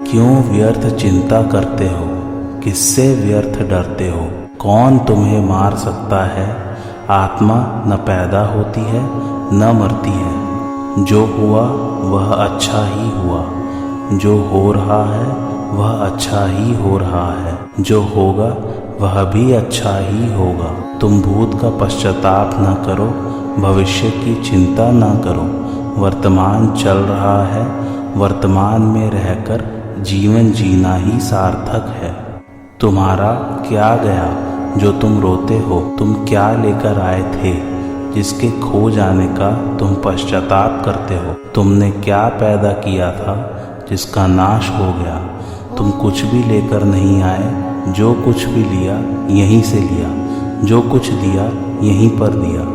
क्यों व्यर्थ चिंता करते हो, किससे व्यर्थ डरते हो। कौन तुम्हें मार सकता है। आत्मा न पैदा होती है न मरती है। जो हुआ वह अच्छा ही हुआ, जो हो रहा है वह अच्छा ही हो रहा है, जो होगा वह भी अच्छा ही होगा। तुम भूत का पश्चाताप न करो, भविष्य की चिंता न करो। वर्तमान चल रहा है, वर्तमान में रहकर जीवन जीना ही सार्थक है। तुम्हारा क्या गया जो तुम रोते हो। तुम क्या लेकर आए थे जिसके खो जाने का तुम पश्चाताप करते हो। तुमने क्या पैदा किया था जिसका नाश हो गया। तुम कुछ भी लेकर नहीं आए, जो कुछ भी लिया यहीं से लिया, जो कुछ दिया यहीं पर दिया।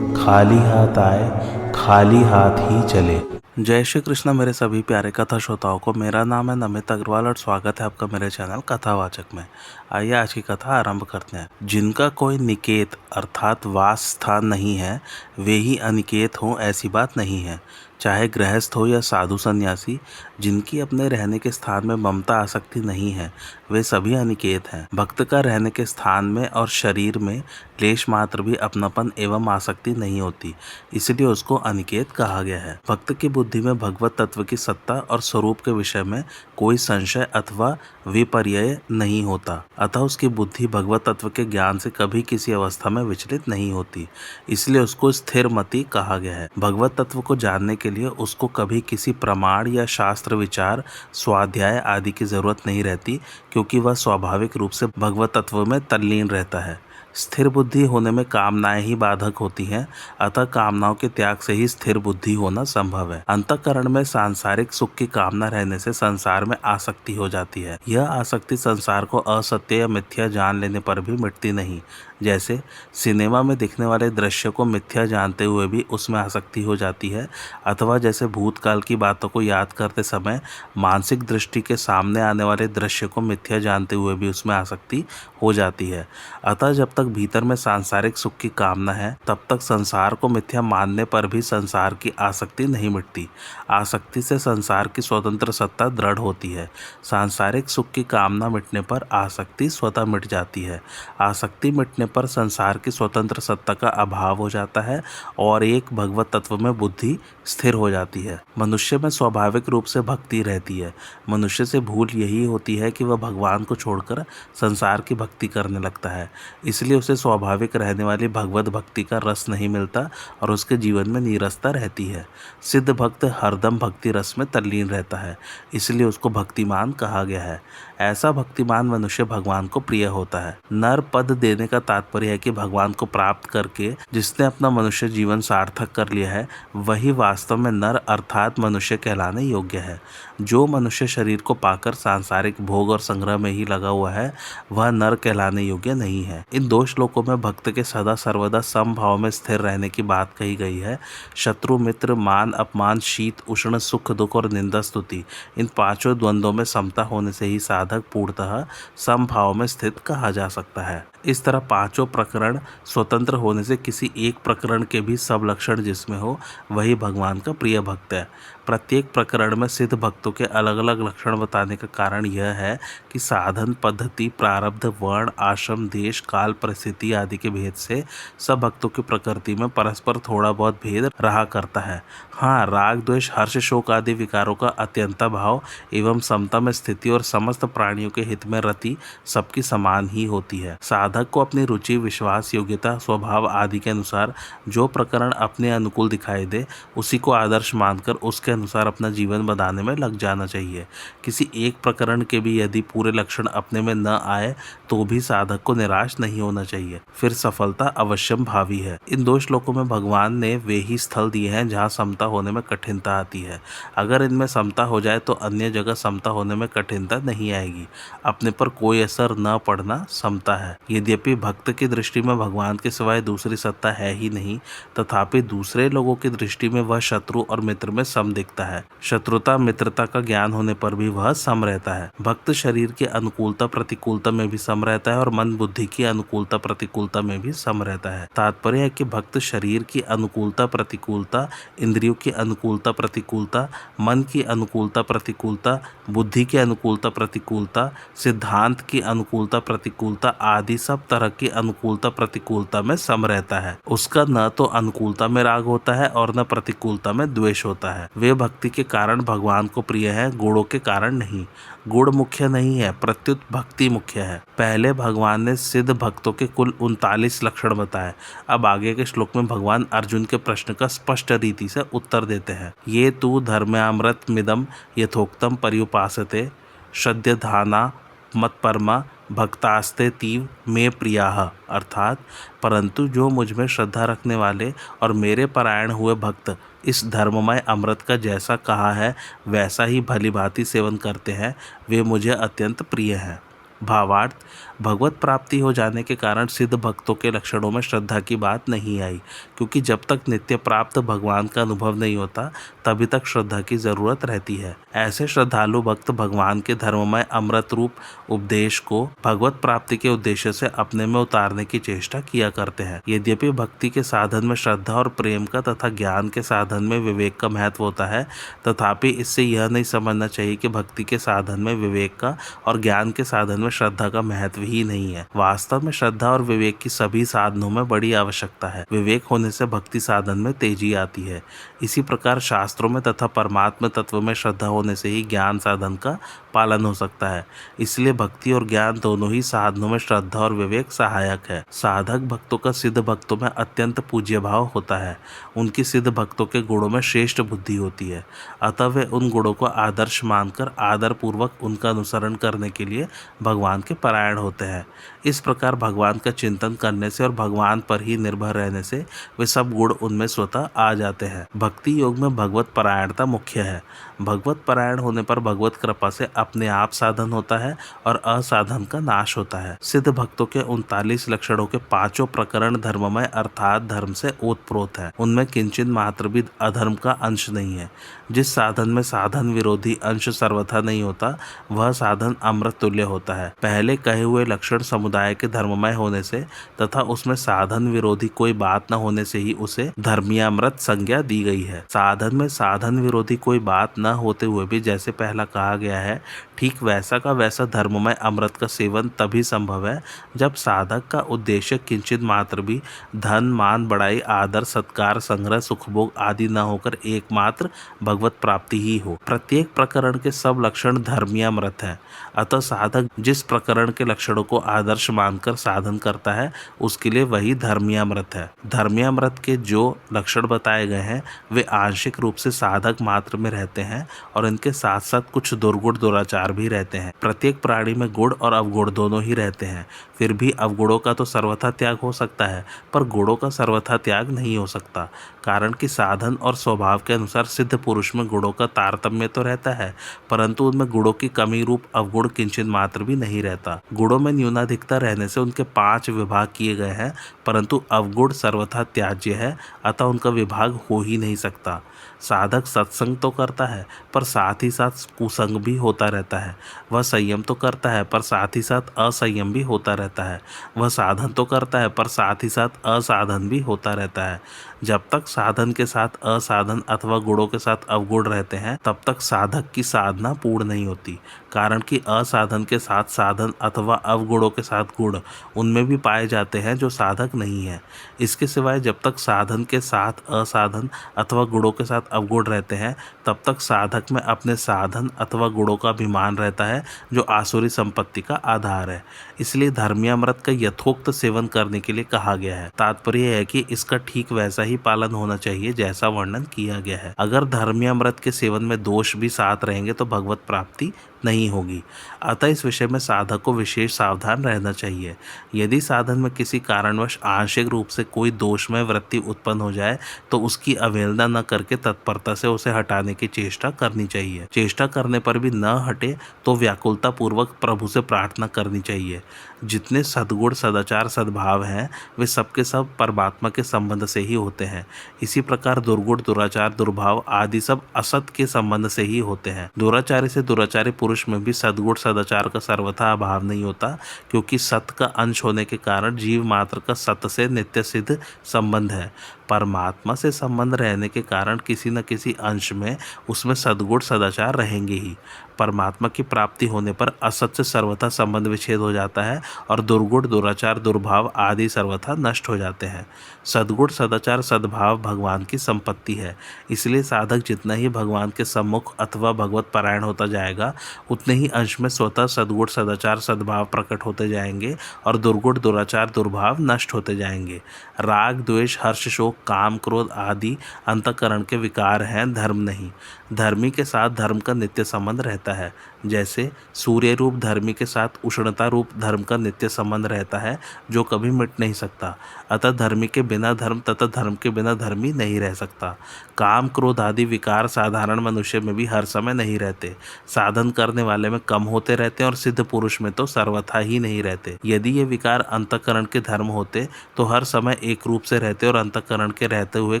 खाली हाथ आए, खाली हाथ ही चले। जय श्री कृष्ण मेरे सभी प्यारे कथा श्रोताओं को। मेरा नाम है नमित अग्रवाल और स्वागत है आपका मेरे चैनल कथावाचक में। आइए आज की कथा आरंभ करते हैं। जिनका कोई निकेत अर्थात वास स्थान नहीं है, वे ही अनिकेत हों ऐसी बात नहीं है। चाहे गृहस्थ हो या साधु सन्यासी, जिनकी अपने रहने के स्थान में ममता आसक्ति नहीं है, वे सभी अनिकेत हैं। भक्त का रहने के स्थान में और शरीर में लेश मात्र भी अपनापन एवं आसक्ति नहीं होती, इसलिए उसको अनिकेत कहा गया है। भक्त की बुद्धि में भगवत तत्व की सत्ता और स्वरूप के विषय में कोई संशय अथवा विपर्यय नहीं होता, अतः उसकी बुद्धि भगवत तत्व के ज्ञान से कभी किसी अवस्था में विचलित नहीं होती, इसलिए उसको स्थिर मति कहा गया है। भगवत तत्व को जानने के लिए उसको कभी किसी प्रमाण या शास्त्र विचार स्वाध्याय आदि की जरूरत नहीं रहती, क्योंकि वह स्वाभाविक रूप से भगवत तत्व में तल्लीन रहता है। स्थिर बुद्धि होने में कामनाएं ही बाधक होती हैं, अतः कामनाओं के त्याग से ही स्थिर बुद्धि होना संभव है। अंतःकरण में सांसारिक सुख की कामना रहने से संसार में आसक्ति हो जाती है। यह आसक्ति संसार को असत्य या मिथ्या जान लेने पर भी मिटती नहीं। जैसे सिनेमा में दिखने वाले दृश्य को मिथ्या जानते हुए भी उसमें आसक्ति हो जाती है, अथवा जैसे भूतकाल की बातों को याद करते समय मानसिक दृष्टि के सामने आने वाले दृश्य को मिथ्या जानते हुए भी उसमें आसक्ति हो जाती है। अतः जब तक भीतर में सांसारिक सुख की कामना है, तब तक संसार को मिथ्या मानने पर भी संसार की आसक्ति नहीं मिटती। आसक्ति से संसार की स्वतंत्र सत्ता दृढ़ होती है। सांसारिक सुख की कामना मिटने पर आसक्ति स्वतः मिट जाती है। आसक्ति मिटने पर संसार की स्वतंत्र सत्ता का अभाव हो जाता है और एक भगवत तत्व में बुद्धि स्थिर हो जाती है। मनुष्य में स्वाभाविक रूप से भक्ति रहती है। मनुष्य से भूल यही होती है कि वह भगवान को छोड़कर संसार की भक्ति करने लगता है, इसलिए उसे स्वाभाविक रहने वाली भगवत भक्ति का रस नहीं मिलता और उसके जीवन में नीरसता रहती है। सिद्ध भक्त हरदम भक्ति रस में तल्लीन रहता है, इसलिए उसको भक्तिमान कहा गया है। ऐसा भक्तिमान मनुष्य भगवान को प्रिय होता है। नर पद देने का तात्पर्य है कि भगवान को प्राप्त करके जिसने अपना मनुष्य जीवन सार्थक कर लिया है, वही वास्तव में नर अर्थात मनुष्य कहलाने योग्य है। जो मनुष्य शरीर को पाकर सांसारिक भोग और संग्रह में ही लगा हुआ है, वह नर कहलाने योग्य नहीं है। इन दो श्लोकों में भक्त के सदा सर्वदा समभाव में स्थिर रहने की बात कही गई है। शत्रु मित्र मान अपमान शीत उष्ण सुख दुख और निंदा स्तुति, इन पांचों द्वंद्वों में समता होने से ही साधक पूर्णतः समभाव में स्थित कहा जा सकता है। इस तरह पांचों प्रकरण स्वतंत्र होने से किसी एक प्रकरण के भी सब लक्षण जिसमें हो, वही भगवान का प्रिय भक्त है। प्रत्येक प्रकरण में सिद्ध भक्तों के अलग अलग लक्षण बताने का कारण यह है कि साधन पद्धति प्रारब्ध वर्ण आश्रम देश काल परिस्थिति आदि के भेद से सब भक्तों की प्रकृति में परस्पर थोड़ा बहुत भेद रहा करता है। हाँ, राग द्वेष हर्ष शोक आदि विकारों का अत्यंता भाव एवं समता में स्थिति और समस्त प्राणियों के हित में रति सबकी समान ही होती है। साधक को अपनी रुचि विश्वास योग्यता स्वभाव आदि के अनुसार जो प्रकरण अपने अनुकूल दिखाई दे, उसी को आदर्श मानकर उसके अनुसार अपना जीवन बनाने में लग जाना चाहिए। किसी एक प्रकरण के भी यदि पूरे लक्षण अपने में न आए तो भी साधक को निराश नहीं होना चाहिए, फिर सफलता अवश्यम भावी है। इन दो श्लोकों में भगवान ने वे ही स्थल दिए हैं जहाँ समता होने में कठिनता आती है। अगर इनमें समता हो जाए तो अन्य जगह समता होने में कठिनता नहीं आएगी। अपने पर कोई असर न पड़ना समता है। यद्यपि भक्त की दृष्टि में भगवान के सिवाय दूसरी सत्ता है ही नहीं, तथापि दूसरे लोगों की दृष्टि में वह शत्रु और मित्र में सम दिखता लगता है। शत्रुता मित्रता का ज्ञान होने पर भी वह सम रहता है। भक्त शरीर की अनुकूलता प्रतिकूलता में भी सम रहता है और मन बुद्धि की अनुकूलता प्रतिकूलता में भी सम रहता है। तात्पर्य है कि भक्त शरीर की अनुकूलता प्रतिकूलता, इंद्रियों की अनुकूलता प्रतिकूलता, मन की अनुकूलता प्रतिकूलता, बुद्धि की अनुकूलता प्रतिकूलता, सिद्धांत की अनुकूलता प्रतिकूलता आदि सब तरह की अनुकूलता प्रतिकूलता में सम रहता है। उसका न तो अनुकूलता में राग होता है और न प्रतिकूलता में द्वेष होता है। वे भक्ति के कारण भगवान को प्रिय है, गुणों के कारण नहीं। गुण मुख्य नहीं है, प्रत्युत भक्ति मुख्य है। पहले भगवान ने सिद्ध भक्तों के कुल 39 लक्षण बताए। अब आगे के श्लोक में भगवान अर्जुन के प्रश्न का स्पष्ट रीति से उत्तर देते हैं। ये तू धर्म्यामृत मिदम यथोक्तम पर्युपासते श्रद्धाना मत्परमा भक्तास्ते तीव में प्रियाः, अर्थात परंतु जो मुझ में श्रद्धा रखने वाले और मेरे परायण हुए भक्त इस धर्ममय अमृत का जैसा कहा है वैसा ही भली भांति सेवन करते हैं, वे मुझे अत्यंत प्रिय हैं। भावार्थ, भगवत प्राप्ति हो जाने के कारण सिद्ध भक्तों के लक्षणों में श्रद्धा की बात नहीं आई, क्योंकि जब तक नित्य प्राप्त भगवान का अनुभव नहीं होता तभी तक श्रद्धा की जरूरत रहती है। ऐसे श्रद्धालु भक्त भगवान के धर्ममय अमृत रूप उपदेश को भगवत प्राप्ति के उद्देश्य से अपने में उतारने की चेष्टा किया करते हैं। यद्यपि भक्ति के साधन में श्रद्धा और प्रेम का तथा ज्ञान के साधन में विवेक का महत्व होता है, तथापि इससे यह नहीं समझना चाहिए कि भक्ति के साधन में विवेक का और ज्ञान के साधन में श्रद्धा का महत्व ही नहीं है। वास्तव में श्रद्धा और विवेक की सभी साधनों में बड़ी आवश्यकता है। विवेक होने से भक्ति साधन में तेजी आती है। इसी प्रकार शास्त्रों में तथा परमात्म तत्व में श्रद्धा होने से ही ज्ञान साधन का पालन हो सकता है। इसलिए भक्ति और ज्ञान दोनों ही साधनों में श्रद्धा और विवेक सहायक है। साधक भक्तों का सिद्ध भक्तों में अत्यंत पूज्य भाव होता है। उनकी सिद्ध भक्तों के गुणों में श्रेष्ठ बुद्धि होती है, अतः वे उन गुणों को आदर्श मानकर आदर पूर्वक उनका अनुसरण करने के लिए भगवान के परायण होते हैं। इस प्रकार भगवान का चिंतन करने से और भगवान पर ही निर्भर रहने से वे सब गुण उनमें स्वतः आ जाते हैं। भक्ति योग में भगवत परायणता मुख्य है। भगवत परायण होने पर भगवत कृपा से अपने आप साधन होता है और असाधन का नाश होता है। सिद्ध भक्तों के 39 लक्षणों के 5 प्रकरण धर्ममय अर्थात धर्म से ओतप्रोत है। उनमें किंचित मात्र भी अधर्म का अंश नहीं है। जिस साधन में साधन विरोधी अंश सर्वथा नहीं होता वह साधन अमृत तुल्य होता है। पहले कहे हुए लक्षण समुदाय के धर्ममय होने से तथा उसमें साधन विरोधी कोई बात न होने से ही उसे धर्मीयामृत संज्ञा दी गई है। साधन में साधन विरोधी कोई बात न होते हुए भी जैसे पहला कहा गया है, ठीक वैसा का वैसा धर्ममय अमृत का सेवन तभी संभव है जब साधक का उद्देश्य किंचित मात्र भी धन मान बढ़ाई आदर सत्कार संग्रह सुखभोग आदि न होकर एकमात्र भगवत प्राप्ति ही हो। प्रत्येक प्रकरण के सब लक्षण धर्मीयामृत है। अतः साधक जिस प्रकरण के लक्षणों को आदर्श मानकर साधन करता है उसके लिए वही धर्मीयामृत है। धर्मीयामृत के जो लक्षण बताए गए हैं वे आंशिक रूप से साधक मात्र में रहते हैं और इनके साथ साथ कुछ दुर्गुण दुराचार भी रहते हैं। प्रत्येक प्राणी में गुण और अवगुण दोनों ही रहते हैं। फिर भी अवगुणों का तो सर्वथा त्याग हो सकता है पर गुणों का सर्वथा त्याग नहीं हो सकता, कारण कि साधन और स्वभाव के अनुसार सिद्ध पुरुष में गुणों का तारतम्य तो रहता है परंतु उनमें गुणों की कमी रूप अवगुण किंचित मात्र भी नहीं रहता। गुणों में न्यूनाधिकता रहने से उनके 5 विभाग किए गए हैं परंतु अवगुण सर्वथा त्याज्य है, अतः उनका विभाग हो ही नहीं सकता। साधक सत्संग तो करता है पर साथ ही साथ कुसंग भी होता रहता है। वह संयम तो करता है पर साथ ही साथ असंयम भी होता रहता है। वह साधन तो करता है पर साथ ही साथ असाधन भी होता रहता है। जब तक साधन के साथ असाधन अथवा गुणों के साथ अवगुण रहते हैं तब तक साधक की साधना पूर्ण नहीं होती, कारण कि असाधन के साथ साधन अथवा अवगुणों के साथ गुण उनमें भी पाए जाते हैं जो साधक नहीं है। इसके सिवाय जब तक साधन के साथ असाधन अथवा गुणों के साथ अवगुण रहते हैं तब तक साधक में अपने साधन अथवा गुणों का अभिमान रहता है जो आसुरी संपत्ति का आधार है। इसलिए धर्मीयामृत का यथोक्त सेवन करने के लिए कहा गया है। तात्पर्य है कि इसका ठीक वैसा ही पालन होना चाहिए जैसा वर्णन किया गया है। अगर धर्मीयामृत के सेवन में दोष भी साथ रहेंगे तो भगवत प्राप्ति नहीं होगी। अतः इस विषय में साधक को विशेष सावधान रहना चाहिए। यदि साधन में किसी कारणवश आंशिक रूप से कोई दोषमय वृत्ति उत्पन्न हो जाए तो उसकी अवहेलना न करके तत्परता से उसे हटाने की चेष्टा करनी चाहिए। चेष्टा करने पर भी न हटे तो व्याकुलता पूर्वक प्रभु से प्रार्थना करनी चाहिए। जितने सद्गुण सदाचार सद्भाव हैं वे सबके सब परमात्मा के संबंध से ही होते हैं। इसी प्रकार दुर्गुण दुराचार दुर्भाव आदि सब असत के संबंध से ही होते हैं। दुराचारी से दुराचारी पुरुष में भी सद्गुण सदाचार का सर्वथा अभाव नहीं होता, क्योंकि सत का अंश होने के कारण जीव मात्र का सत से नित्य सिद्ध संबंध है। परमात्मा से संबंध रहने के कारण किसी न किसी अंश में उसमें सद्गुण सदाचार रहेंगे ही। परमात्मा की प्राप्ति होने पर असत से सर्वथा संबंध विच्छेद हो जाता है और दुर्गुण दुराचार दुर्भाव आदि सर्वथा नष्ट हो जाते हैं। सद्गुण सदाचार सद्भाव भगवान की संपत्ति है, इसलिए साधक जितना ही भगवान के सम्मुख अथवा भगवत परायण होता जाएगा उतने ही अंश में स्वतः सद्गुण सदाचार सद्भाव प्रकट होते जाएंगे और दुर्गुण दुराचार दुर्भाव नष्ट होते जाएंगे। राग द्वेष हर्ष शोक काम क्रोध आदि अंतःकरण के विकार हैं, धर्म नहीं। धर्मी के साथ धर्म का नित्य संबंध रहता है, जैसे सूर्य रूप धर्मी के साथ उष्णता रूप धर्म का नित्य संबंध रहता है जो कभी मिट नहीं सकता। अतः धर्मी के बिना धर्म तथा धर्म के बिना धर्मी नहीं रह सकता। काम क्रोध आदि विकार साधारण मनुष्य में भी हर समय नहीं रहते, साधन करने वाले में कम होते रहते और सिद्ध पुरुष में तो सर्वथा ही नहीं रहते। यदि ये विकार अंतःकरण के धर्म होते तो हर समय एक रूप से रहते और अंतःकरण के रहते हुए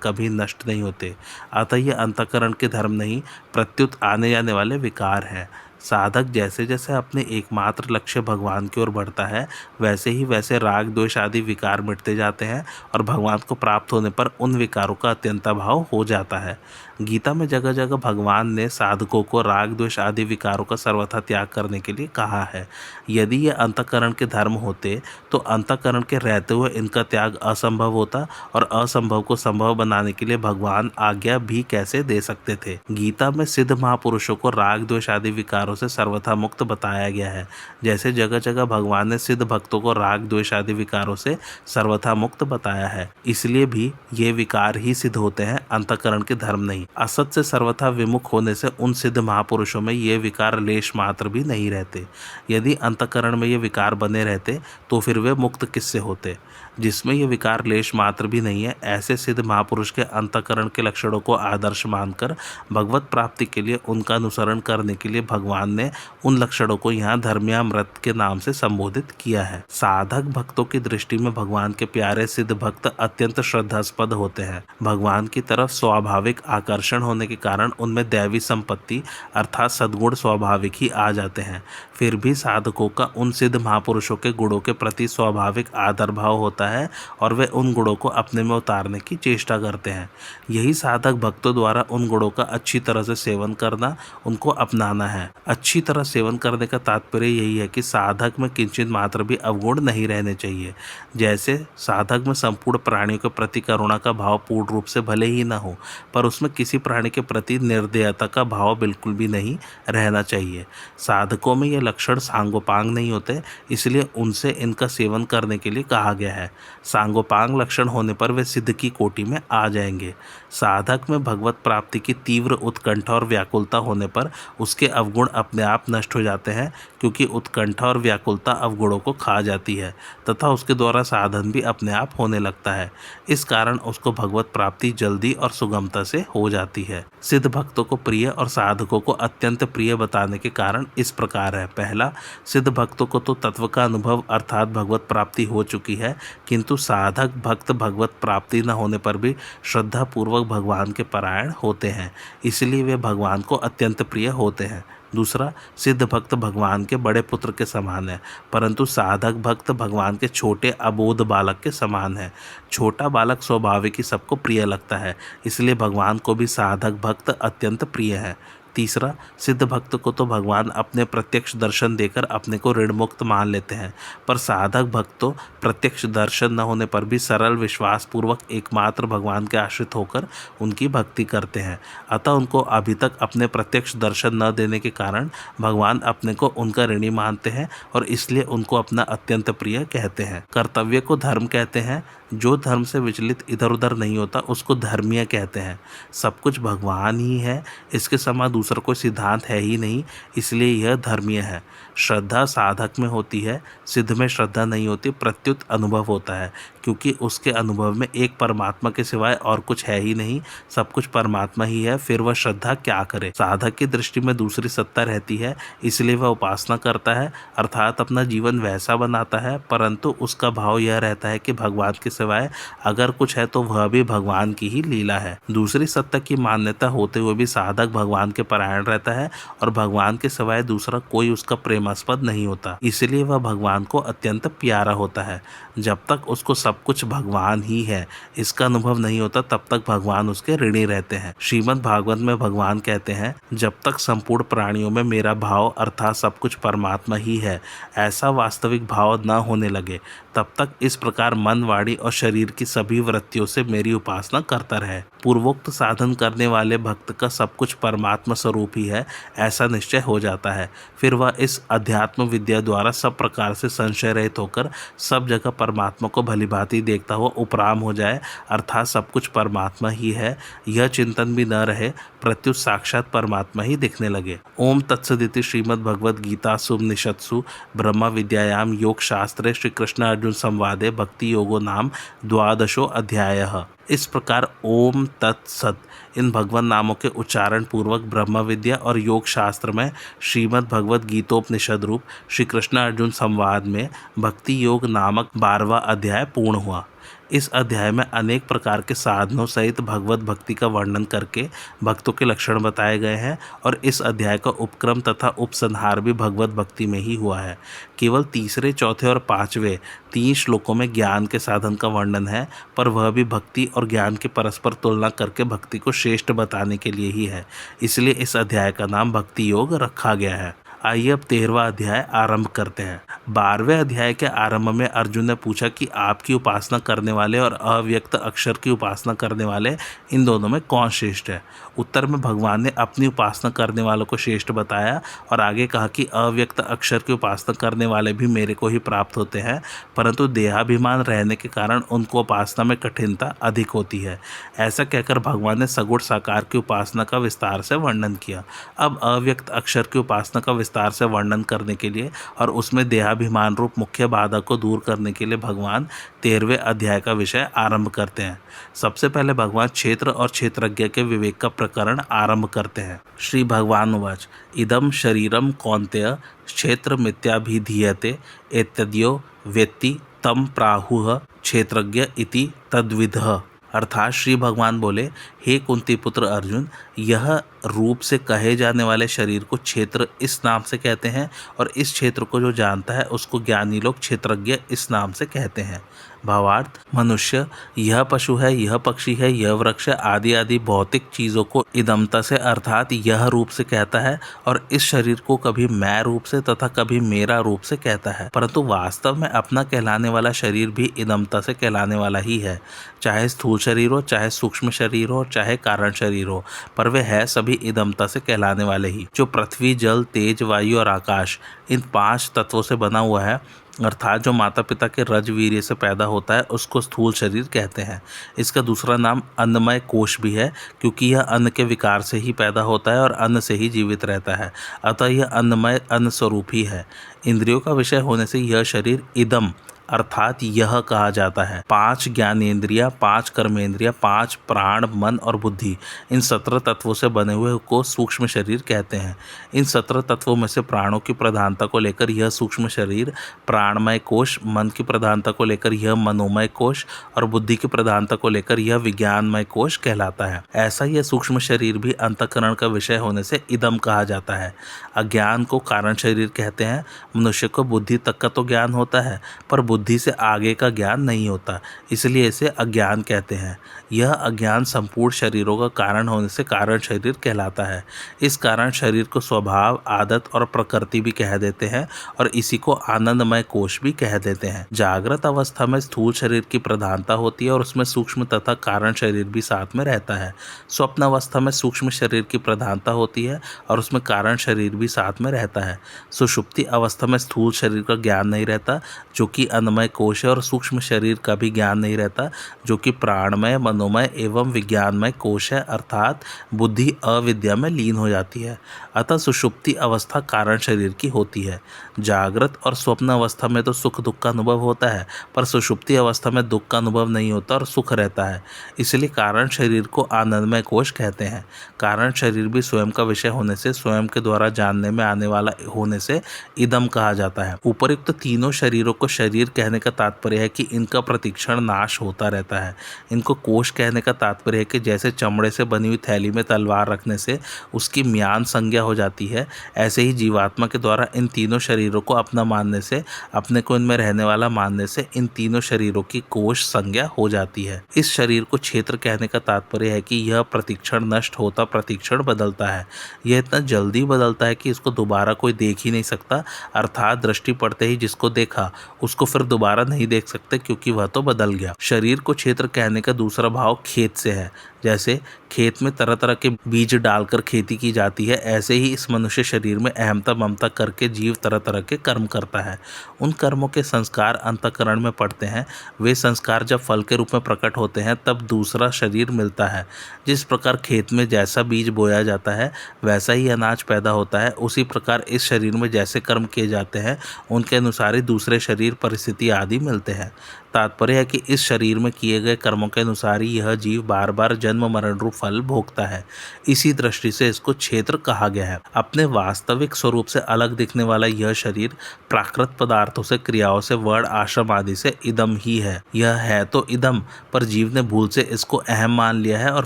कभी नष्ट नहीं होते। अतः ये अंतःकरण के धर्म नहीं प्रत्युत आने जाने वाले विकार हैं। साधक जैसे जैसे अपने एकमात्र लक्ष्य भगवान की ओर बढ़ता है वैसे ही वैसे राग द्वेष आदि विकार मिटते जाते हैं और भगवान को प्राप्त होने पर उन विकारों का अत्यंताभाव हो जाता है। गीता में जगह जगह भगवान ने साधकों को राग द्वेष आदि विकारों का सर्वथा त्याग करने के लिए कहा है। यदि ये अंतःकरण के धर्म होते तो अंतःकरण के रहते हुए इनका त्याग असंभव होता और असंभव को संभव बनाने के लिए भगवान आज्ञा भी कैसे दे सकते थे। गीता में सिद्ध महापुरुषों को राग द्वेष आदि विकारों से सर्वथा मुक्त बताया गया है, जैसे जगह जगह भगवान ने सिद्ध भक्तों को राग द्वेष आदि विकारों से सर्वथा मुक्त बताया है। इसलिए भी ये विकार ही सिद्ध होते हैं, अंतःकरण के धर्म नहीं। असत से सर्वथा विमुख होने से उन सिद्ध महापुरुषों में ये विकार लेश मात्र भी नहीं रहते। यदि अंतःकरण में ये विकार बने रहते तो फिर वे मुक्त किससे होते। जिसमें ये विकार लेश मात्र भी नहीं है, ऐसे सिद्ध महापुरुष के अंतःकरण के लक्षणों को आदर्श मानकर भगवत प्राप्ति के लिए उनका अनुसरण करने के लिए भगवान ने उन लक्षणों को यहाँ धर्म्यामृत के नाम से संबोधित किया है। साधक भक्तों की दृष्टि में भगवान के प्यारे सिद्ध भक्त अत्यंत श्रद्धास्पद होते हैं। भगवान की तरफ स्वाभाविक आकर्षण होने के कारण उनमें दैवी संपत्ति अर्थात सद्गुण स्वाभाविक ही आ जाते हैं। फिर भी साधकों का उन सिद्ध महापुरुषों के गुणों के प्रति स्वाभाविक आदर भाव होता है और वे उन गुणों को अपने में उतारने की चेष्टा करते हैं। यही साधक भक्तों द्वारा उन गुणों का अच्छी तरह से सेवन करना, उनको अपनाना है। अच्छी तरह सेवन करने का तात्पर्य यही है कि साधक में किंचित मात्र भी अवगुण नहीं रहने चाहिए। जैसे साधक में संपूर्ण प्राणियों के प्रति करुणा का भाव पूर्ण रूप से भले ही न हो, पर उसमें किसी प्राणी के प्रति निर्दयता का भाव बिल्कुल भी नहीं रहना चाहिए। साधकों में ये लक्षण सांगोपांग नहीं होते, इसलिए उनसे इनका सेवन करने के लिए कहा गया है। सांगोपांग लक्षण होने पर वे सिद्ध की कोटि में आ जाएंगे। साधक में भगवत प्राप्ति की तीव्र उत्कंठा और व्याकुलता होने पर उसके अवगुण अपने आप नष्ट हो जाते हैं, क्योंकि उत्कंठा और व्याकुलता अवगुणों को खा जाती है तथा उसके द्वारा साधन भी अपने आप होने लगता है। इस कारण उसको भगवत प्राप्ति जल्दी और सुगमता से हो जाती है। सिद्ध भक्तों को प्रिय और साधकों को अत्यंत प्रिय बताने के कारण इस प्रकार है। पहला, सिद्ध भक्तों को तो तत्व का अनुभव अर्थात भगवत प्राप्ति हो चुकी है, किंतु साधक भक्त भगवत प्राप्ति न होने पर भी श्रद्धा पूर्वक भगवान के परायण होते हैं, इसलिए वे भगवान को अत्यंत प्रिय होते हैं। दूसरा, सिद्ध भक्त भगवान के बड़े पुत्र के समान है, परंतु साधक भक्त भगवान के छोटे अबोध बालक के समान है। छोटा बालक स्वाभाविक ही सबको प्रिय लगता है, इसलिए भगवान को भी साधक भक्त अत्यंत प्रिय है। तीसरा, सिद्ध भक्त को तो भगवान अपने प्रत्यक्ष दर्शन देकर अपने को ऋण मुक्त मान लेते हैं, पर साधक भक्त तो प्रत्यक्ष दर्शन न होने पर भी सरल विश्वास पूर्वक एकमात्र भगवान के आश्रित होकर उनकी भक्ति करते हैं। अतः उनको अभी तक अपने प्रत्यक्ष दर्शन न देने के कारण भगवान अपने को उनका ऋणी मानते हैं और इसलिए उनको अपना अत्यंत प्रिय कहते हैं। कर्तव्य को धर्म कहते हैं। जो धर्म से विचलित इधर उधर नहीं होता उसको धर्मीय कहते हैं। सब कुछ भगवान ही है, इसके समा दूसरा कोई सिद्धांत है ही नहीं, इसलिए यह धर्मीय है। श्रद्धा साधक में होती है, सिद्ध में श्रद्धा नहीं होती, प्रत्युत अनुभव होता है, क्योंकि उसके अनुभव में एक परमात्मा के सिवाय और कुछ है ही नहीं, सब कुछ परमात्मा ही है। फिर वह श्रद्धा क्या करे? साधक की दृष्टि में दूसरी सत्ता रहती है, इसलिए वह उपासना करता है, अर्थात अपना जीवन वैसा बनाता है, परंतु उसका भाव यह रहता है कि भगवान के सिवाय अगर कुछ है तो वह भी भगवान की ही लीला है। दूसरी सत्ता की मान्यता होते हुए भी साधक भगवान के परायण रहता है और भगवान के सिवाय दूसरा कोई उसका प्रेमास्पद नहीं होता, इसलिए वह भगवान को अत्यंत प्यारा होता है। जब तक उसको सब कुछ भगवान ही है इसका अनुभव नहीं होता, तब तक भगवान उसके ऋणी रहते हैं। श्रीमद् भागवत में भगवान कहते हैं, जब तक संपूर्ण प्राणियों में मेरा भाव अर्थात सब कुछ परमात्मा ही है ऐसा वास्तविक भाव न होने लगे, तब तक इस प्रकार मन, वाणी और शरीर की सभी वृत्तियों से मेरी उपासना करता रहे। पूर्वोक्त साधन करने वाले भक्त का सब कुछ परमात्मा स्वरूप ही है ऐसा निश्चय हो जाता है। फिर वह इस अध्यात्म विद्या द्वारा सब प्रकार से संशय रहित होकर सब जगह परमात्मा को भलीभांति देखता हुआ उपराम हो जाए, अर्थात सब कुछ परमात्मा ही है, यह चिंतन भी न रहे, प्रत्युत साक्षात परमात्मा ही दिखने लगे। ओम तत्सदिति श्रीमद् भगवद गीतासु उपनिषत्सु ब्रह्म विद्यायाम योग शास्त्रे श्री कृष्ण अर्जुन संवादे भक्ति योगो नाम 12 अध्यायः। इस प्रकार ओम तत्सत इन भगवान नामों के उच्चारण पूर्वक ब्रह्म विद्या और योग शास्त्र में श्रीमद् भगवद गीतोपनिषद रूप श्री कृष्ण अर्जुन संवाद में भक्ति योग नामक 12वां अध्याय पूर्ण हुआ। इस अध्याय में अनेक प्रकार के साधनों सहित भगवत भक्ति का वर्णन करके भक्तों के लक्षण बताए गए हैं और इस अध्याय का उपक्रम तथा उपसंहार भी भगवत भक्ति में ही हुआ है। केवल तीसरे, चौथे और पांचवें 3 श्लोकों में ज्ञान के साधन का वर्णन है, पर वह भी भक्ति और ज्ञान की परस्पर तुलना करके भक्ति को श्रेष्ठ बताने के लिए ही है, इसलिए इस अध्याय का नाम भक्ति योग रखा गया है। आइए अब 13वां अध्याय आरंभ करते हैं। 12वें अध्याय के आरंभ में अर्जुन ने पूछा कि आपकी उपासना करने वाले और अव्यक्त अक्षर की उपासना करने वाले इन दोनों में कौन श्रेष्ठ है। उत्तर में भगवान ने अपनी उपासना करने वालों को श्रेष्ठ बताया और आगे कहा कि अव्यक्त अक्षर की उपासना करने वाले भी मेरे को ही प्राप्त होते हैं, परंतु देहाभिमान रहने के कारण उनको उपासना में कठिनता अधिक होती है। ऐसा कहकर भगवान ने सगुण साकार की उपासना का विस्तार से वर्णन किया। अब अव्यक्त अक्षर की उपासना का विस्तार से वर्णन करने के लिए और उसमें देहाभिमान रूप मुख्य बाधा को दूर करने के लिए भगवान 13वें अध्याय का विषय आरंभ करते हैं। सबसे पहले भगवान क्षेत्र और क्षेत्रज्ञ के विवेक का प्रकरण आरंभ करते हैं। श्री भगवान उवाच इदम शरीरम कौन्तेय क्षेत्र मिथ्याभिधीयते एतद्यो वेत्ति तम प्राहुः क्षेत्रज्ञ इति तद्विदः। अर्थात श्री भगवान बोले, हे कुंती पुत्र अर्जुन, यह रूप से कहे जाने वाले शरीर को क्षेत्र इस नाम से कहते हैं और इस क्षेत्र को जो जानता है उसको ज्ञानी लोग क्षेत्रज्ञ इस नाम से कहते हैं। भावार्थ, मनुष्य, यह पशु है, यह पक्षी है, यह वृक्ष आदि आदि भौतिक चीज़ों को इदमता से अर्थात यह रूप से कहता है और इस शरीर को कभी मैं रूप से तथा कभी मेरा रूप से कहता है, परंतु वास्तव में अपना कहलाने वाला शरीर भी इदमता से कहलाने वाला ही है। चाहे स्थूल शरीर हो, चाहे सूक्ष्म शरीर हो, चाहे कारण शरीर हो, पर वे है सभी इदमता से कहलाने वाले ही। जो पृथ्वी, जल, तेज, वायु और आकाश इन 5 तत्वों से बना हुआ है, अर्थात जो माता पिता के रज वीर्य से पैदा होता है, उसको स्थूल शरीर कहते हैं। इसका दूसरा नाम अन्नमय कोश भी है, क्योंकि यह अन्न के विकार से ही पैदा होता है और अन्न से ही जीवित रहता है, अतः यह अन्नमय अन्न स्वरूप ही है। इंद्रियों का विषय होने से यह शरीर इदम अर्थात यह कहा जाता है। 5 ज्ञानेंद्रिया, 5 कर्मेंद्रिया, 5 प्राण, मन और बुद्धि, इन 17 तत्वों से बने हुए को सूक्ष्म शरीर कहते हैं। इन 17 तत्वों में से प्राणों की प्रधानता को लेकर यह सूक्ष्म शरीर प्राणमय कोश, मन की प्रधानता को लेकर यह मनोमय कोश और बुद्धि की प्रधानता को लेकर यह विज्ञानमय कोश कहलाता है। ऐसा यह सूक्ष्म शरीर भी अंतःकरण का विषय होने से इदम कहा जाता है। अज्ञान को कारण शरीर कहते हैं। मनुष्य को बुद्धि तक का तो ज्ञान होता है, पर बुद्धि से आगे का ज्ञान नहीं होता, इसलिए इसे अज्ञान कहते हैं। यह अज्ञान संपूर्ण शरीरों का कारण होने से कारण शरीर कहलाता है। इस कारण शरीर को स्वभाव, आदत और प्रकृति भी कह देते हैं और इसी को आनंदमय कोश भी कह देते हैं। जागृत अवस्था में स्थूल शरीर की प्रधानता होती है और उसमें सूक्ष्म तथा कारण शरीर भी साथ में रहता है। स्वप्न अवस्था में सूक्ष्म शरीर की प्रधानता होती है और उसमें कारण शरीर भी साथ में रहता है। सुषुप्ति अवस्था में स्थूल शरीर का ज्ञान नहीं रहता, जो कि अन्नमय कोश है और सूक्ष्म शरीर का भी ज्ञान नहीं रहता, जो कि प्राणमय, मनोमय एवं विज्ञानमय कोश है, अर्थात बुद्धि अविद्या में लीन हो जाती है। अतः सुषुप्ति अवस्था कारण शरीर की होती है। जागृत और स्वप्न अवस्था में तो सुख दुख का अनुभव होता है, पर सुषुप्ति अवस्था में दुख का अनुभव नहीं होता और सुख रहता है। इसलिए कारण शरीर को आनंदमय कोश कहते हैं। कारण शरीर भी स्वयं का विषय होने से, स्वयं के द्वारा जानने में आने वाला होने से इदम कहा जाता है। उपर्युक्त तीनों शरीरों को शरीर कहने का तात्पर्य है कि इनका प्रतिक्षण नाश होता रहता है। इनको कोश कहने का तात्पर्य है कि जैसे चमड़े से बनी हुई थैली में तलवार रखने से उसकी म्यान संज्ञा हो जाती है, ऐसे ही जीवात्मा के द्वारा इन तीनों शरीरों को अपना मानने से, अपने को इनमें रहने वाला मानने से इन तीनों शरीरों की कोश संज्ञा हो जाती है। इस शरीर को क्षेत्र कहने का तात्पर्य है कि यह प्रतिक्षण नष्ट होता प्रतिक्षण बदलता है। यह इतना जल्दी बदलता है कि इसको दोबारा कोई देख ही नहीं सकता, अर्थात दृष्टि पड़ते ही जिसको देखा उसको फिर दोबारा नहीं देख सकते, क्योंकि वह तो बदल गया। शरीर को क्षेत्र कहने का दूसरा भाव खेत से है। जैसे खेत में तरह तरह के बीज डालकर खेती की जाती है, ऐसे ही इस मनुष्य शरीर में अहमता ममता करके जीव तरह तरह के कर्म करता है। उन कर्मों के संस्कार अंतःकरण में पड़ते हैं। वे संस्कार जब फल के रूप में प्रकट होते हैं तब दूसरा शरीर मिलता है। जिस प्रकार खेत में जैसा बीज बोया जाता है वैसा ही अनाज पैदा होता है, उसी प्रकार इस शरीर में जैसे कर्म किए जाते हैं उनके अनुसार ही दूसरे शरीर, परिस्थिति आदि मिलते हैं। तात्पर्य है कि इस शरीर में किए गए कर्मों के अनुसार ही यह जीव बार बार जन्म मरण रूप फल भोगता है। इसी दृष्टि से इसको क्षेत्र कहा गया है। अपने वास्तविक स्वरूप से अलग दिखने वाला यह शरीर प्राकृत पदार्थों से, क्रियाओं से, वर्ण आश्रम आदि से इदम ही है। यह है तो इदम, पर जीव ने भूल से इसको अहम मान लिया है और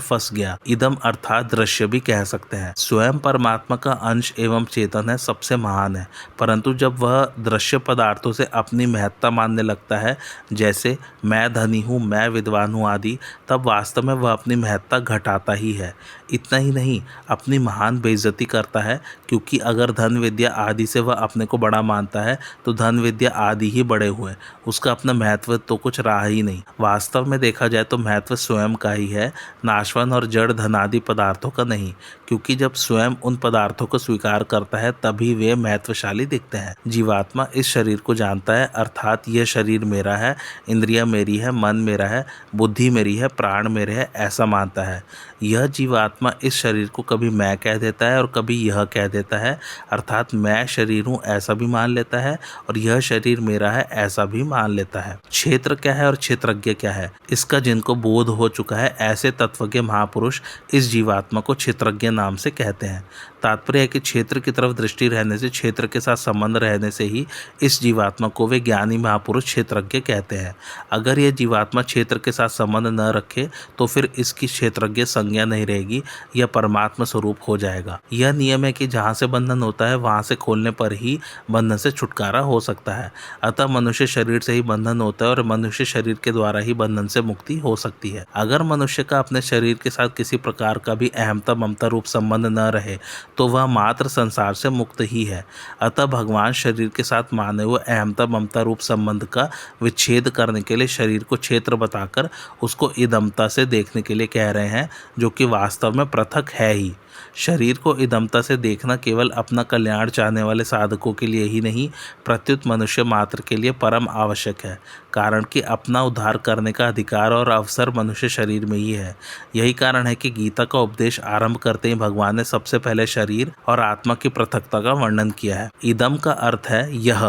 फंस गया। इदम अर्थात दृश्य भी कह सकते हैं। स्वयं परमात्मा का अंश एवं चेतन है, सबसे महान है, परंतु जब वह दृश्य पदार्थों से अपनी महत्ता मानने लगता है, जैसे मैं धनी हूँ, मैं विद्वान हूँ आदि, तब वास्तव में वह अपनी महत्ता घटाता ही है। इतना ही नहीं, अपनी महान बेइज्जती करता है, क्योंकि अगर धन विद्या आदि से वह अपने को बड़ा मानता है तो धन विद्या आदि ही बड़े हुए, उसका अपना महत्व तो कुछ रहा ही नहीं। वास्तव में देखा जाए तो महत्व स्वयं का ही है, नाशवान और जड़ धनादि पदार्थों का नहीं, क्योंकि जब स्वयं उन पदार्थों को स्वीकार करता है तभी वे महत्वशाली दिखते हैं। जीवात्मा इस शरीर को जानता है, अर्थात यह शरीर मेरा है, इंद्रियां मेरी है, मन मेरा है, बुद्धि मेरी है, प्राण मेरे है, ऐसा मानता है। यह जीवात्मा इस शरीर को कभी मैं कह देता है और कभी यह कह देता है, अर्थात मैं शरीर हूँ ऐसा भी मान लेता है और यह शरीर मेरा है ऐसा भी मान लेता है। क्षेत्र क्या है और क्षेत्रज्ञ क्या है, इसका जिनको बोध हो चुका है, ऐसे तत्वज्ञ महापुरुष इस जीवात्मा को क्षेत्रज्ञ नाम से कहते हैं। तात्पर्य है कि क्षेत्र की तरफ दृष्टि रहने से, क्षेत्र के साथ संबंध रहने से ही इस जीवात्मा को वे ज्ञानी महापुरुष क्षेत्रज्ञ कहते हैं। अगर यह जीवात्मा क्षेत्र के साथ संबंध न रखे तो फिर इसकी क्षेत्रज्ञ संज्ञा नहीं रहेगी, यह परमात्मा स्वरूप हो जाएगा। यह नियम है कि जहाँ से बंधन होता है वहाँ से खोलने पर ही बंधन से छुटकारा हो सकता है। अतः मनुष्य शरीर से ही बंधन होता है और मनुष्य शरीर के द्वारा ही बंधन से मुक्ति हो सकती है। अगर मनुष्य का अपने शरीर के साथ किसी प्रकार का भी अहमता ममता रूप संबंध न रहे तो वह मात्र संसार से मुक्त ही है। अतः भगवान शरीर के साथ माने हुए अहमता ममता रूप संबंध का विच्छेद करने के लिए शरीर को क्षेत्र बताकर उसको इदमता से देखने के लिए कह रहे हैं, जो कि वास्तव में पृथक है ही। शरीर को इदमता से देखना केवल अपना कल्याण चाहने वाले साधकों के लिए ही नहीं, प्रत्युत मनुष्य मात्र के लिए परम आवश्यक है, कारण कि अपना उद्धार करने का अधिकार और अवसर मनुष्य शरीर में ही है। यही कारण है कि गीता का उपदेश आरंभ करते ही भगवान ने सबसे पहले शरीर और आत्मा की पृथकता का वर्णन किया है। इदम का अर्थ है यह,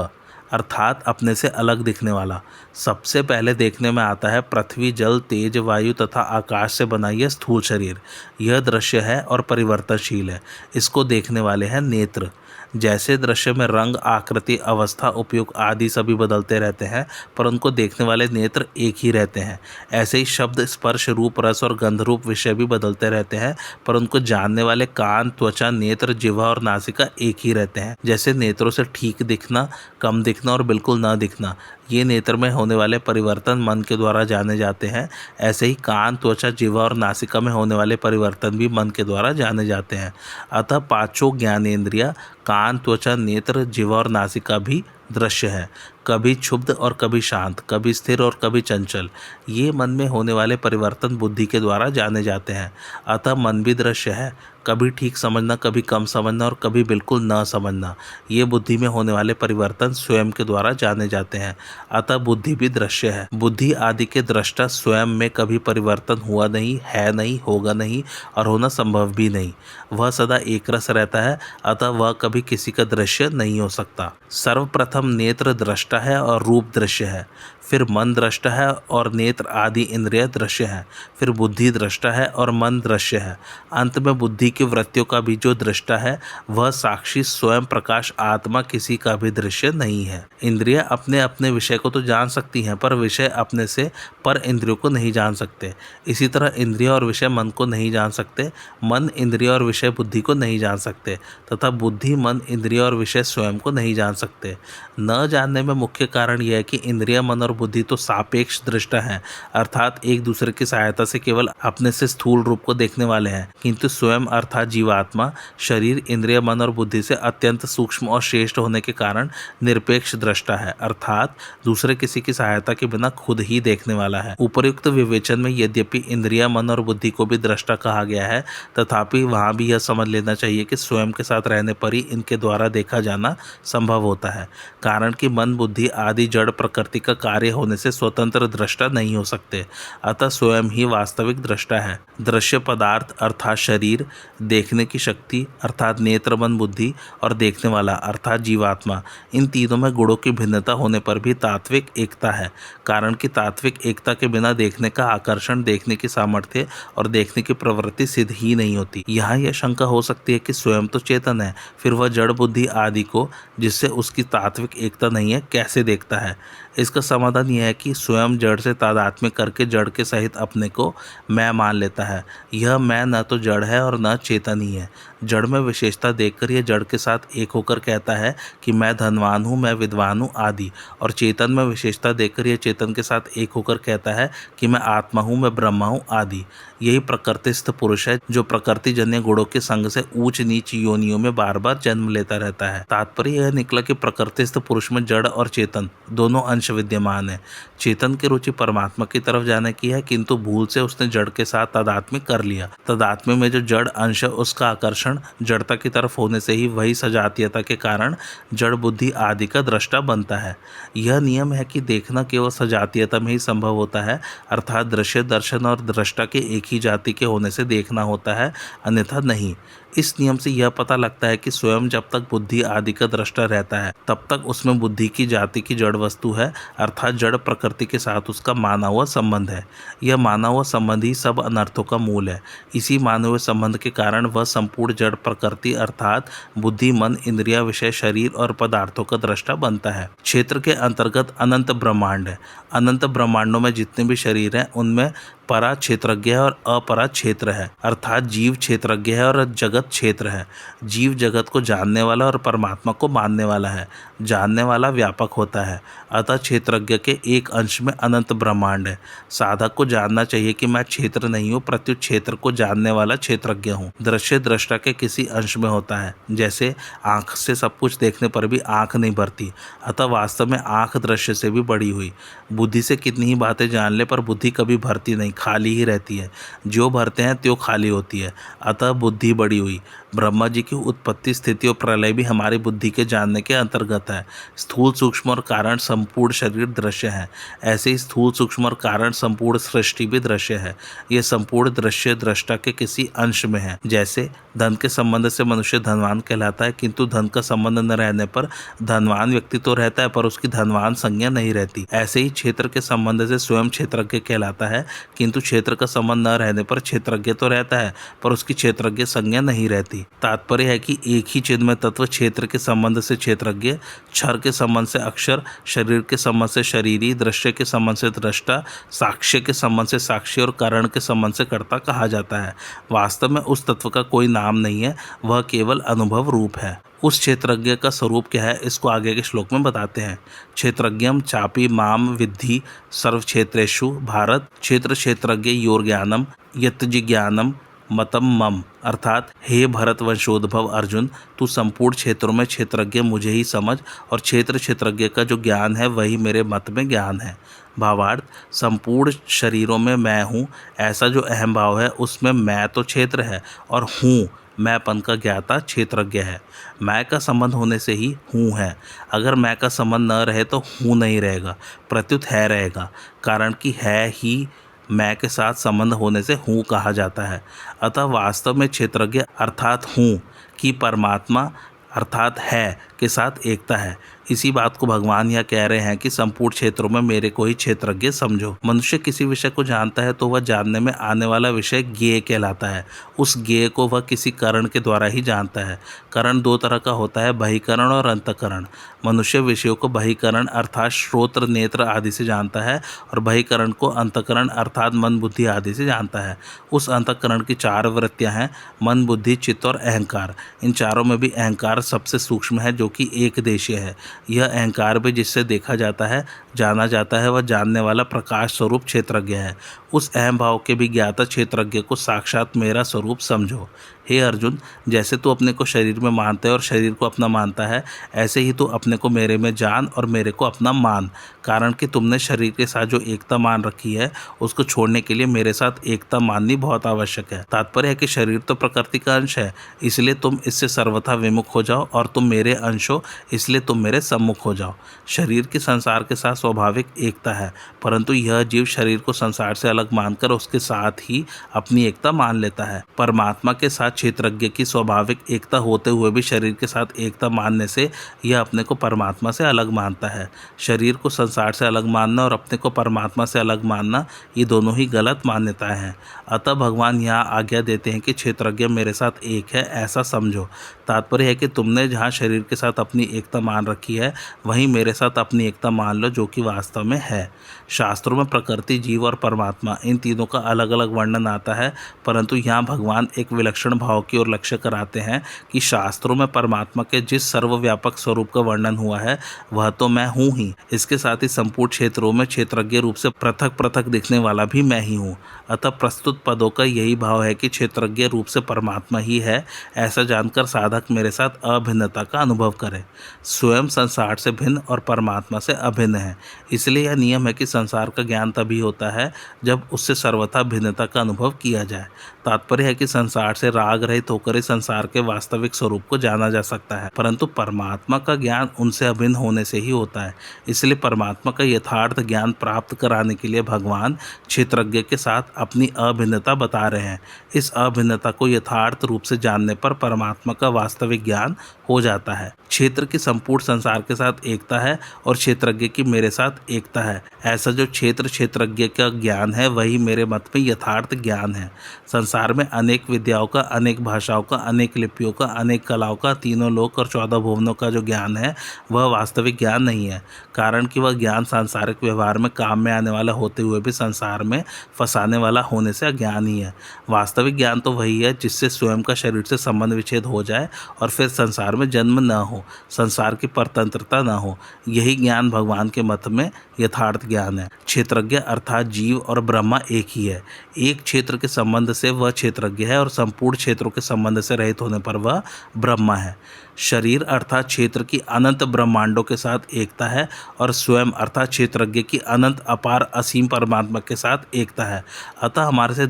अर्थात अपने से अलग दिखने वाला। सबसे पहले देखने में आता है पृथ्वी, जल, तेज, वायु तथा आकाश से बना यह स्थूल शरीर। यह दृश्य है और परिवर्तनशील है। इसको देखने वाले हैं नेत्र। जैसे दृश्य में रंग, आकृति, अवस्था, उपयोग आदि सभी बदलते रहते हैं, पर उनको देखने वाले नेत्र एक ही रहते हैं। ऐसे ही शब्द, स्पर्श, रूप, रस और गंध रूप विषय भी बदलते रहते हैं, पर उनको जानने वाले कान, त्वचा, नेत्र, जिह्वा और नासिका एक ही रहते हैं। जैसे नेत्रों से ठीक दिखना, कम दिखना और बिल्कुल न दिखना, ये नेत्र में होने वाले परिवर्तन मन के द्वारा जाने जाते हैं, ऐसे ही कान, त्वचा, जिह्वा और नासिका में होने वाले परिवर्तन भी मन के द्वारा जाने जाते हैं। अतः पांचों ज्ञानेंद्रिया कान, त्वचा, नेत्र, जिह्वा और नासिका भी दृश्य है। कभी क्षुब्ध और कभी शांत, कभी स्थिर और कभी चंचल। ये मन में होने वाले परिवर्तन बुद्धि के द्वारा जाने जाते हैं। अतः मन भी दृश्य है। कभी ठीक समझना, कभी कम समझना और कभी बिल्कुल न समझना, ये बुद्धि में होने वाले परिवर्तन स्वयं के द्वारा जाने जाते हैं। अतः बुद्धि भी दृश्य है। बुद्धि आदि के दृष्टा स्वयं में कभी परिवर्तन हुआ नहीं, है नहीं, होगा नहीं और होना संभव भी नहीं। वह सदा एक रस रहता है, अतः वह कभी किसी का दृश्य नहीं हो सकता। सर्वप्रथम नेत्र दृष्टा है और रूप दृश्य है, फिर मन दृष्टा है और नेत्र आदि इंद्रिय दृश्य है, फिर बुद्धि दृष्टा है और मन दृश्य है। अंत में बुद्धि की वृत्तियों का भी जो दृष्टा है वह साक्षी स्वयं प्रकाश आत्मा किसी का भी दृश्य नहीं है। इंद्रियां अपने अपने विषय को तो जान सकती हैं, पर विषय अपने से पर इंद्रियों को नहीं जान सकते। इसी तरह इंद्रिय और विषय मन को नहीं जान सकते, मन इंद्रिय और विषय बुद्धि को नहीं जान सकते, तथा बुद्धि मन इंद्रिय और विषय स्वयं को नहीं जान सकते। न जानने में मुख्य कारण यह है कि इंद्रिय, मन और बुद्धि तो सापेक्ष दृष्टा हैं, अर्थात एक दूसरे की सहायता से केवल अपने से स्थूल रूप को देखने वाले हैं, किंतु स्वयं अर्थात जीवात्मा शरीर, इंद्रिय, मन और बुद्धि से अत्यंत सूक्ष्म और श्रेष्ठ होने के कारण निरपेक्ष दृष्टा है, अर्थात दूसरे किसी की सहायता के बिना खुद ही देखने वाला है। उपर्युक्त विवेचन में यद्यपि इंद्रिय, मन और बुद्धि को भी दृष्टा कहा गया है, तथापि वहां भी यह समझ लेना चाहिए कि स्वयं के साथ रहने पर ही इनके द्वारा देखा जाना संभव होता है, कारण कि मन, बुद्धि आदि जड़ प्रकृति का कार्य होने से स्वतंत्र दृष्टा नहीं हो सकते। अतः स्वयं ही वास्तविक दृष्टा है। दृश्य पदार्थ अर्थात शरीर, देखने की शक्ति अर्थात नेत्र, मन, बुद्धि और देखने वाला अर्थात जीवात्मा, इन तीनों में गुणों की भिन्नता होने पर भी तात्विक एकता है, कारण कि तात्विक एकता के बिना देखने का आकर्षण, देखने की सामर्थ्य और देखने की प्रवृत्ति सिद्ध ही नहीं होती। यहाँ यह शंका हो सकती है कि स्वयं तो चेतन है, फिर वह जड़ बुद्धि आदि को, जिससे उसकी तात्विक एकता नहीं है, कैसे देखता है? इसका समाधान यह है कि स्वयं जड़ से तादात्म्य करके जड़ के सहित अपने को मैं मान लेता है। यह मैं न तो जड़ है और न चेतन ही है। जड़ में विशेषता देखकर यह जड़ के साथ एक होकर कहता है कि मैं धनवान हूँ, मैं विद्वान हूँ आदि, और चेतन में विशेषता देखकर यह चेतन के साथ एक होकर कहता है कि मैं आत्मा हूँ, मैं ब्रह्मा हूँ आदि। यही प्रकृतिस्थ पुरुष है जो प्रकृति जन्य गुणों के संग से ऊंच नीच योनियों में बार बार जन्म लेता रहता है। तात्पर्य यह निकला कि प्रकृतिस्थ पुरुष में जड़ और चेतन दोनों अंश विद्यमान है। चेतन की रुचि परमात्मा की तरफ जाने की है, किंतु भूल से उसने जड़ के साथ तादात्म्य कर लिया। तादात्म्य में जो जड़ अंश है उसका आकर्षण जड़ता की तरफ होने से ही वही सजातीयता के कारण जड़ बुद्धि आदि का दृष्टा बनता है। यह नियम है कि देखना केवल सजातीयता में ही संभव होता है, अर्थात दृश्य, दर्शन और दृष्टा के एक ही जाति के होने से देखना होता है, अन्यथा नहीं। इस नियम से यह पता लगता है कि स्वयं जब तक बुद्धि आदि का दृष्टा रहता है तब तक उसमें बुद्धि की जाति की जड़ वस्तु है, अर्थात जड़ प्रकृति के साथ उसका माना हुआ संबंध है। यह माना हुआ संबंध ही सब अनर्थों का मूल है। इसी माने हुए संबंध के कारण वह संपूर्ण जड़ प्रकृति अर्थात बुद्धि, मन, इंद्रिया, विषय, शरीर और पदार्थों का दृष्टा बनता है। क्षेत्र के अंतर्गत अनंत ब्रह्मांड है। अनंत ब्रह्मांडों में जितने भी शरीर हैं उनमें परा क्षेत्रज्ञ है और अपरा क्षेत्र है, अर्थात जीव क्षेत्रज्ञ है और जगत क्षेत्र है। जीव जगत को जानने वाला और परमात्मा को मानने वाला है। जानने वाला व्यापक होता है, अतः क्षेत्रज्ञ के एक अंश में अनंत ब्रह्मांड है। साधक को जानना चाहिए कि मैं क्षेत्र नहीं हूँ, प्रत्युत क्षेत्र को जानने वाला क्षेत्रज्ञ हूँ। दृश्य दृष्टा के किसी अंश में होता है, जैसे आँख से सब कुछ देखने पर भी आँख नहीं भरती, अतः वास्तव में आँख दृश्य से भी बड़ी हुई। बुद्धि से कितनी ही बातें जान ले पर बुद्धि कभी भरती नहीं, खाली ही रहती है। जो भरते हैं त्यो खाली होती है, अतः बुद्धि बड़ी हुई। ब्रह्मा जी की उत्पत्ति, स्थिति और प्रलय भी हमारी बुद्धि के जानने के अंतर्गत है। स्थूल, सूक्ष्म और कारण संपूर्ण शरीर दृश्य है, ऐसे ही स्थूल, सूक्ष्म और कारण संपूर्ण सृष्टि भी दृश्य है। यह संपूर्ण दृश्य दृष्टा के किसी अंश में है। जैसे धन के संबंध से मनुष्य धनवान कहलाता है, किंतु धन का संबंध न रहने पर धनवान व्यक्ति तो रहता है पर उसकी धनवान संज्ञा नहीं रहती। ऐसे ही क्षेत्र के संबंध से स्वयं क्षेत्रज्ञ कहलाता है, किंतु क्षेत्र का संबंध न रहने पर क्षेत्रज्ञ तो रहता है पर उसकी क्षेत्रज्ञ संज्ञा नहीं रहती। तात्पर्य है कि एक ही चिन्मय तत्व क्षेत्र के संबंध से क्षेत्रज्ञ, क्षर के संबंध से अक्षर, शरीर के संबंध से शरीरी, दृश्य के संबंध से दृष्टा, साक्ष्य के संबंध से साक्षी और कारण के संबंध से कर्ता कहा जाता है। वास्तव में उस तत्व का कोई नाम नहीं है, वह केवल अनुभव रूप है। उस क्षेत्रज्ञ का स्वरूप क्या है इसको आगे के श्लोक में बताते हैं। क्षेत्रज्ञम चापि माम विद्धि सर्व क्षेत्रेषु भारत क्षेत्र क्षेत्रज्ञ योर ज्ञानम यत जिज्ञानम मतम मम, अर्थात हे भरतवंशोद्भव अर्जुन, तू संपूर्ण क्षेत्रों में क्षेत्रज्ञ मुझे ही समझ, और क्षेत्र क्षेत्रज्ञ का जो ज्ञान है वही मेरे मत में ज्ञान है। भावार्थ, संपूर्ण शरीरों में मैं हूँ, ऐसा जो अहम भाव है उसमें मैं तो क्षेत्र है और हूँ मैंपन का ज्ञाता क्षेत्रज्ञ है। मैं का संबंध होने से ही हूँ है। अगर मैं का संबंध न रहे तो हूँ नहीं रहेगा, प्रत्युत है रहेगा, कारण कि है ही मैं के साथ संबंध होने से हूँ कहा जाता है। अतः वास्तव में क्षेत्रज्ञ अर्थात हूँ की परमात्मा अर्थात है के साथ एकता है। इसी बात को भगवान यह कह रहे हैं कि संपूर्ण क्षेत्रों में मेरे को ही क्षेत्रज्ञ समझो। मनुष्य किसी विषय को जानता है तो वह जानने में आने वाला विषय ज्ञेय कहलाता है। उस ज्ञेय को वह किसी करण के द्वारा ही जानता है। करण दो तरह का होता है, बहिकरण और अंतःकरण। मनुष्य विषयों को बहिकरण अर्थात श्रोत्र नेत्र आदि से जानता है और बहिकरण को अंतःकरण अर्थात मन बुद्धि आदि से जानता है। उस अंतःकरण की 4 वृत्तियां हैं, मन बुद्धि चित्त और अहंकार। इन चारों में भी अहंकार सबसे सूक्ष्म है, जो कि एक देशीय है। यह अहंकार भी जिससे देखा जाता है जाना जाता है, वह जानने वाला प्रकाश स्वरूप क्षेत्रज्ञ है। उस अहम भाव के भी ज्ञाता क्षेत्रज्ञ को साक्षात मेरा स्वरूप समझो। हे अर्जुन, जैसे तू अपने को शरीर में मानता है और शरीर को अपना मानता है, ऐसे ही तू अपने को मेरे में जान और मेरे को अपना मान। कारण कि तुमने शरीर के साथ जो एकता मान रखी है उसको छोड़ने के लिए मेरे साथ एकता माननी बहुत आवश्यक है। तात्पर्य है कि शरीर तो प्रकृति का अंश है, इसलिए तुम इससे सर्वथा विमुख हो जाओ, और तुम मेरे अंश हो इसलिए तुम मेरे सम्मुख हो जाओ। शरीर की संसार के साथ स्वाभाविक एकता है, परंतु यह जीव शरीर को संसार से अलग मानकर उसके साथ ही अपनी एकता मान लेता है। परमात्मा के साथ क्षेत्रज्ञ की स्वाभाविक एकता होते हुए भी शरीर के साथ एकता मानने से यह अपने को परमात्मा से अलग मानता है। शरीर को संसार से अलग मानना और अपने को परमात्मा से अलग मानना, ये दोनों ही गलत मान्यताएं हैं। अतः भगवान यहाँ आज्ञा देते हैं कि क्षेत्रज्ञ मेरे साथ एक है, ऐसा समझो। तात्पर्य है कि तुमने जहाँ शरीर के साथ अपनी एकता मान रखी है वहीं मेरे साथ अपनी एकता मान लो, जो कि वास्तव में है। शास्त्रों में प्रकृति, जीव और परमात्मा इन तीनों का अलग अलग वर्णन आता है, परंतु यहाँ भगवान एक विलक्षण भाव की ओर लक्ष्य कराते हैं कि शास्त्रों में परमात्मा के जिस सर्वव्यापक स्वरूप का वर्णन हुआ है वह तो मैं हूँ ही, इसके साथ ही संपूर्ण क्षेत्रों में क्षेत्रज्ञ रूप से पृथक पृथक दिखने वाला भी मैं ही हूँ। अतः प्रस्तुत पदों का यही भाव है कि क्षेत्रज्ञ रूप से परमात्मा ही है, ऐसा जानकर साधक मेरे साथ अभिन्नता का अनुभव करे। स्वयं संसार से भिन्न और परमात्मा से अभिन्न है, इसलिए यह नियम है कि संसार का ज्ञान तभी होता है जब उससे सर्वथा भिन्नता का अनुभव किया जाए। तात्पर्य है कि संसार से राग रहित होकर ही संसार के वास्तविक स्वरूप को जाना जा सकता है, परंतु परमात्मा का ज्ञान उनसे अभिन्न होने से ही होता है। इसलिए परमात्मा का यथार्थ ज्ञान प्राप्त कराने के लिए भगवान क्षेत्रज्ञ के साथ अपनी अभिन्नता बता रहे हैं। इस अभिन्नता को यथार्थ रूप से जानने पर परमात्मा का वास्तविक ज्ञान हो जाता है। क्षेत्र की संपूर्ण संसार के साथ एकता है और क्षेत्रज्ञ की मेरे साथ एकता है। ऐसा जो क्षेत्र क्षेत्रज्ञ का ज्ञान है वही मेरे मत में यथार्थ ज्ञान है। संसार में अनेक विद्याओं का, अनेक भाषाओं का, अनेक लिपियों का, अनेक कलाओं का, तीनों लोक और 14 भुवनों का जो ज्ञान है वह वास्तविक ज्ञान नहीं है, कारण कि वह ज्ञान सांसारिक व्यवहार में काम में आने वाला होते हुए भी संसार में फंसाने वाला होने से अज्ञान ही है। वास्तविक ज्ञान तो वही है जिससे स्वयं का शरीर से संबंध विच्छेद हो जाए और फिर संसार में जन्म न हो, संसार की परतंत्रता न हो। यही ज्ञान भगवान के मत में यथार्थ ज्ञान है। क्षेत्रज्ञ अर्थात जीव और ब्रह्मा एक ही है। एक क्षेत्र के संबंध से वह क्षेत्रज्ञ है और संपूर्ण क्षेत्रों के संबंध से रहित होने पर वह ब्रह्मा है। शरीर अर्थात क्षेत्र की अनंत ब्रह्मांडों के साथ एकता है और स्वयं अर्थात क्षेत्रज्ञ की अनंत अपार असीम परमात्मा के साथ एकता है। अतः हमारे से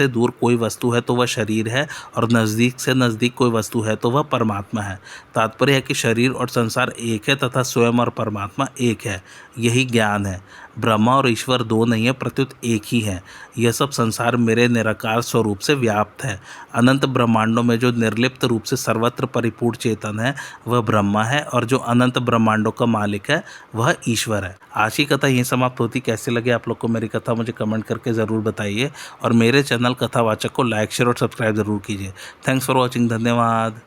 दूर कोई वस्तु है तो वह शरीर है और नज़दीक से नज़दीक कोई वस्तु है तो वह परमात्मा है। तात्पर्य है कि शरीर और संसार एक है तथा स्वयं और परमात्मा एक है। यही ज्ञान है। ब्रह्मा और ईश्वर दो नहीं है, प्रत्युत एक ही है। यह सब संसार मेरे निराकार स्वरूप से व्याप्त है। अनंत ब्रह्मांडों में जो निर्लिप्त रूप से सर्वत्र परिपूर्ण चेतन है वह ब्रह्मा है और जो अनंत ब्रह्मांडों का मालिक है वह ईश्वर है। आज की कथा यहीं समाप्त होती। कैसे लगे आप लोग को मेरी कथा मुझे कमेंट करके ज़रूर बताइए और मेरे चैनल कथावाचक को लाइक शेयर और सब्सक्राइब ज़रूर कीजिए। Thanks for watching. धन्यवाद।